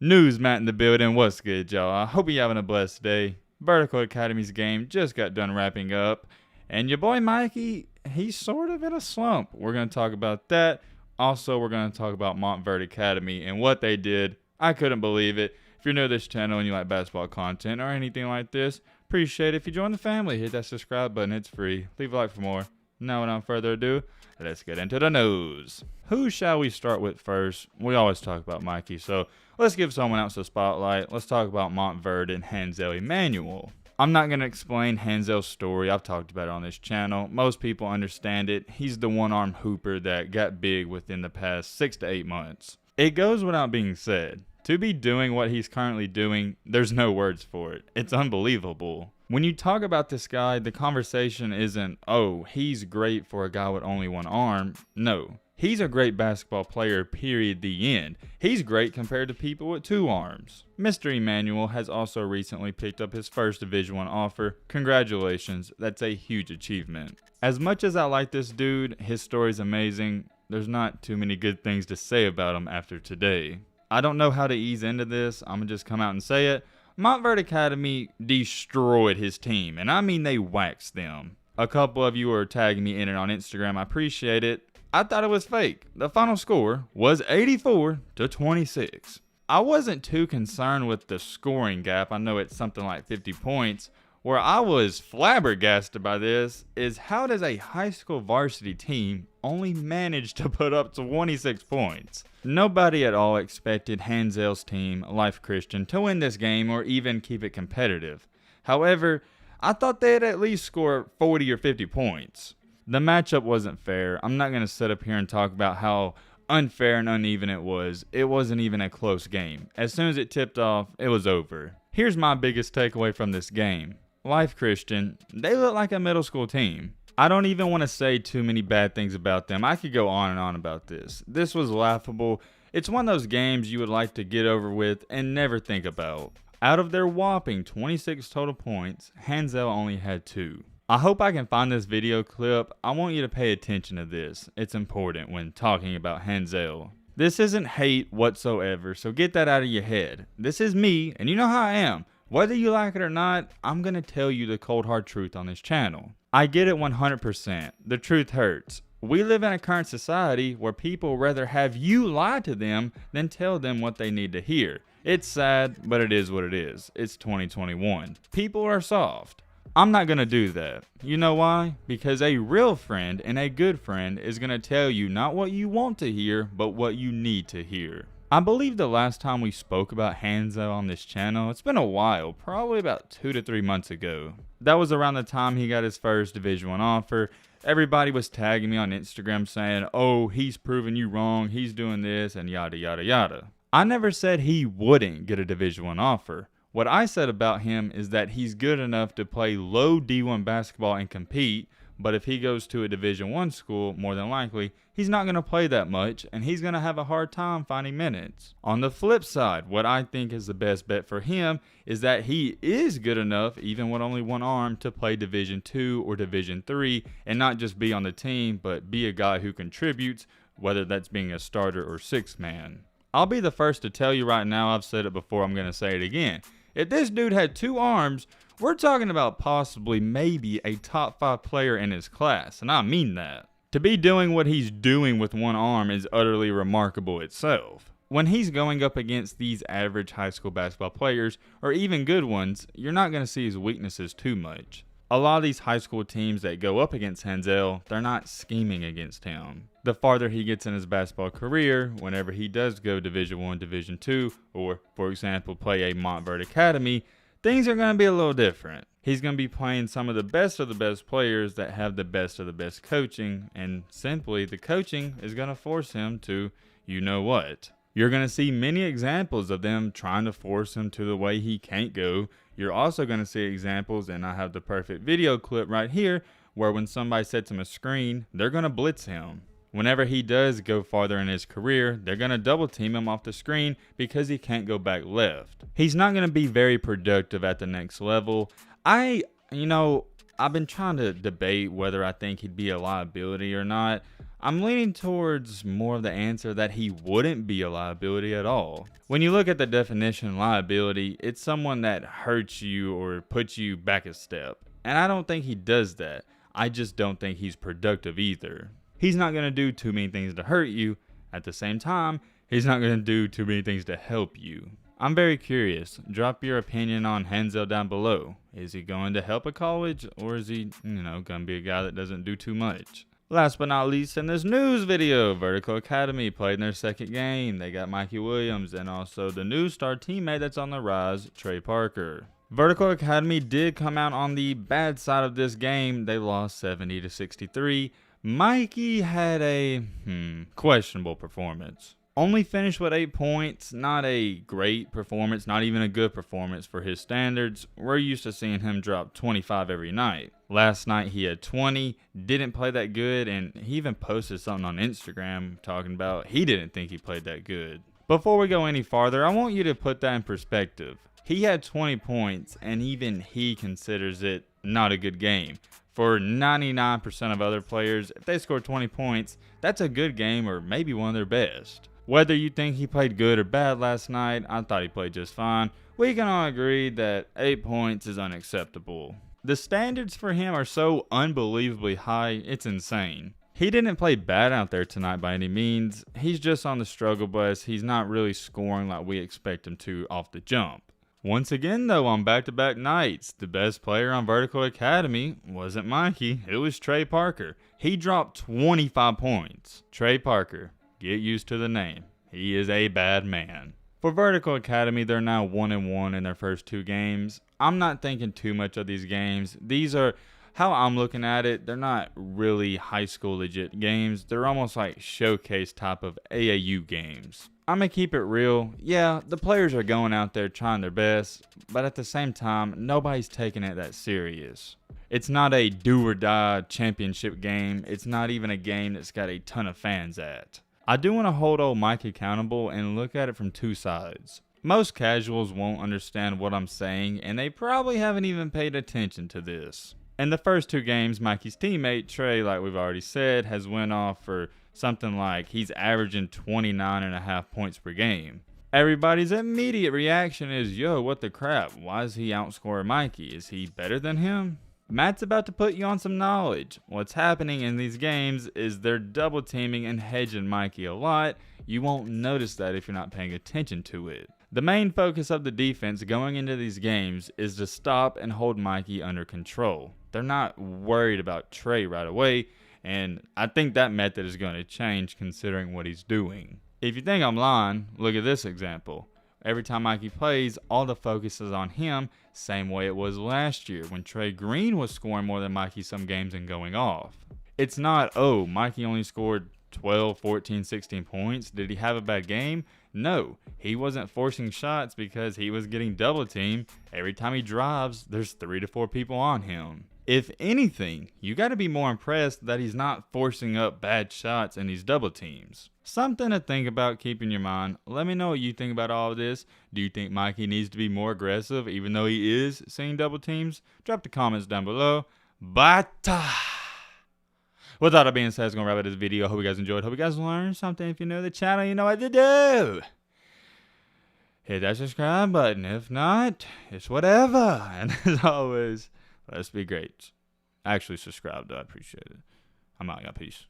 News Matt in the building. What's good, y'all? I hope you're having a blessed day. Vertical Academy's game just got done wrapping up, and your boy Mikey, he's sort of in a slump. We're going to talk about that. Also, we're going to talk about Montverde Academy and what they did. I couldn't believe it. If you're new to this channel and you like basketball content or anything like this, appreciate it. If you join the family, hit that subscribe button. It's free. Leave a like for more. Now, without further ado, let's get into the news. Who shall we start with first? We always talk about Mikey, so let's give someone else a spotlight. Let's talk about Montverde and Hansel Emanuel. I'm not going to explain Hansel's story. I've talked about it on this channel. Most people understand it. He's the one-armed hooper that got big within the past 6 to 8 months. It goes without being said. To be doing what he's currently doing, there's no words for it. It's unbelievable. When you talk about this guy, the conversation isn't, oh, he's great for a guy with only one arm. No. He's a great basketball player, period, the end. He's great compared to people with 2 arms. Mr. Enmanuel has also recently picked up his first Division I offer. Congratulations, that's a huge achievement. As much as I like this dude, his story's amazing. There's not too many good things to say about him after today. I don't know how to ease into this. I'm going to just come out and say it. Montverde Academy destroyed his team, and I mean they waxed them. A couple of you are tagging me in it on Instagram. I appreciate it. I thought it was fake. The final score was 84-26. I wasn't too concerned with the scoring gap. I know it's something like 50 points. Where I was flabbergasted by this is how does a high school varsity team only manage to put up 26 points? Nobody at all expected Hansel's team, Life Christian, to win this game or even keep it competitive. However, I thought they'd at least score 40 or 50 points. The matchup wasn't fair. I'm not going to sit up here and talk about how unfair and uneven it was. It wasn't even a close game. As soon as it tipped off, it was over. Here's my biggest takeaway from this game. Life Christian, they look like a middle school team. I don't even want to say too many bad things about them. I could go on and on about this. This was laughable. It's one of those games you would like to get over with and never think about. Out of their whopping 26 total points, Hansel only had 2. I hope I can find this video clip. I want you to pay attention to this. It's important when talking about Hansel. This isn't hate whatsoever, so get that out of your head. This is me, and you know how I am. Whether you like it or not, I'm going to tell you the cold hard truth on this channel. I get it 100%. The truth hurts. We live in a current society where people rather have you lie to them than tell them what they need to hear. It's sad, but it is what it is. It's 2021. People are soft. I'm not going to do that. You know why? Because a real friend and a good friend is going to tell you not what you want to hear, but what you need to hear. I believe the last time we spoke about Hansel on this channel, it's been a while, probably about 2 to 3 months ago. That was around the time he got his first Division I offer. Everybody was tagging me on Instagram saying, oh, he's proving you wrong, he's doing this, and yada yada yada. I never said he wouldn't get a Division I offer. What I said about him is that he's good enough to play low D1 basketball and compete, but if he goes to a Division I school, more than likely, he's not going to play that much, and he's going to have a hard time finding minutes. On the flip side, what I think is the best bet for him is that he is good enough, even with only one arm, to play Division II or Division III, and not just be on the team, but be a guy who contributes, whether that's being a starter or 6th man. I'll be the first to tell you right now, I've said it before, I'm going to say it again. If this dude had 2 arms, we're talking about possibly maybe a top 5 player in his class, and I mean that. To be doing what he's doing with one arm is utterly remarkable itself. When he's going up against these average high school basketball players, or even good ones, you're not going to see his weaknesses too much. A lot of these high school teams that go up against Hansel, they're not scheming against him. The farther he gets in his basketball career, whenever he does go Division I, Division II, or, for example, play a Montverde Academy, things are going to be a little different. He's going to be playing some of the best players that have the best coaching, and simply the coaching is going to force him to, you know what. You're going to see many examples of them trying to force him to the way he can't go. You're also going to see examples, and I have the perfect video clip right here, where when somebody sets him a screen, they're going to blitz him. Whenever he does go farther in his career, they're going to double team him off the screen because he can't go back left. He's not going to be very productive at the next level. I've been trying to debate whether I think he'd be a liability or not. I'm leaning towards more of the answer that he wouldn't be a liability at all. When you look at the definition of liability, it's someone that hurts you or puts you back a step. And I don't think he does that. I just don't think he's productive either. He's not going to do too many things to hurt you. At the same time, he's not going to do too many things to help you. I'm very curious. Drop your opinion on Hansel down below. Is he going to help a college, or is he, going to be a guy that doesn't do too much? Last but not least, in this news video, Vertical Academy played in their second game. They got Mikey Williams and also the new star teammate that's on the rise, Trey Parker. Vertical Academy did come out on the bad side of this game. They lost 70-63. Mikey had a questionable performance. Only finished with 8 points. Not a great performance, not even a good performance for his standards. We're used to seeing him drop 25 every night. Last night he had 20, didn't play that good, and he even posted something on Instagram talking about he didn't think he played that good. Before we go any farther, I want you to put that in perspective. He had 20 points, and even he considers it not a good game. For 99% of other players, if they score 20 points, that's a good game or maybe one of their best. Whether you think he played good or bad last night, I thought he played just fine. We can all agree that 8 points is unacceptable. The standards for him are so unbelievably high, it's insane. He didn't play bad out there tonight by any means. He's just on the struggle bus. He's not really scoring like we expect him to off the jump. Once again, though, on back-to-back nights, the best player on Vertical Academy wasn't Mikey. It was Trey Parker. He dropped 25 points. Trey Parker. Get used to the name. He is a bad man. For Vertical Academy, they're now 1-1 in their first 2 games. I'm not thinking too much of these games. These are, how I'm looking at it, they're not really high school legit games. They're almost like showcase type of AAU games. I'm going to keep it real. Yeah, the players are going out there trying their best, but at the same time, nobody's taking it that serious. It's not a do or die championship game. It's not even a game that's got a ton of fans at. I do want to hold old Mike accountable and look at it from 2 sides. Most casuals won't understand what I'm saying, and they probably haven't even paid attention to this. In the first 2 games, Mikey's teammate, Trey, like we've already said, has went off for something like he's averaging 29.5 points per game. Everybody's immediate reaction is, yo, what the crap? Why is he outscoring Mikey? Is he better than him? Matt's about to put you on some knowledge. What's happening in these games is they're double teaming and hedging Mikey a lot. You won't notice that if you're not paying attention to it. The main focus of the defense going into these games is to stop and hold Mikey under control. They're not worried about Trey right away, and I think that method is going to change considering what he's doing. If you think I'm lying, look at this example. Every time Mikey plays, all the focus is on him, same way it was last year when Trey Green was scoring more than Mikey some games and going off. It's not, oh, Mikey only scored 12, 14, 16 points. Did he have a bad game? No, he wasn't forcing shots because he was getting double teamed. Every time he drives, there's 3 to 4 people on him. If anything, you got to be more impressed that he's not forcing up bad shots in these double teams. Something to think about, keep in your mind. Let me know what you think about all of this. Do you think Mikey needs to be more aggressive even though he is seeing double teams? Drop the comments down below. But with all that being said, that's going to wrap up this video. Hope you guys enjoyed. Hope you guys learned something. If you're new to the channel, you know what to do. Hit that subscribe button. If not, it's whatever. And as always, let's be great. Actually, subscribe, though. I appreciate it. I'm out, y'all. Peace.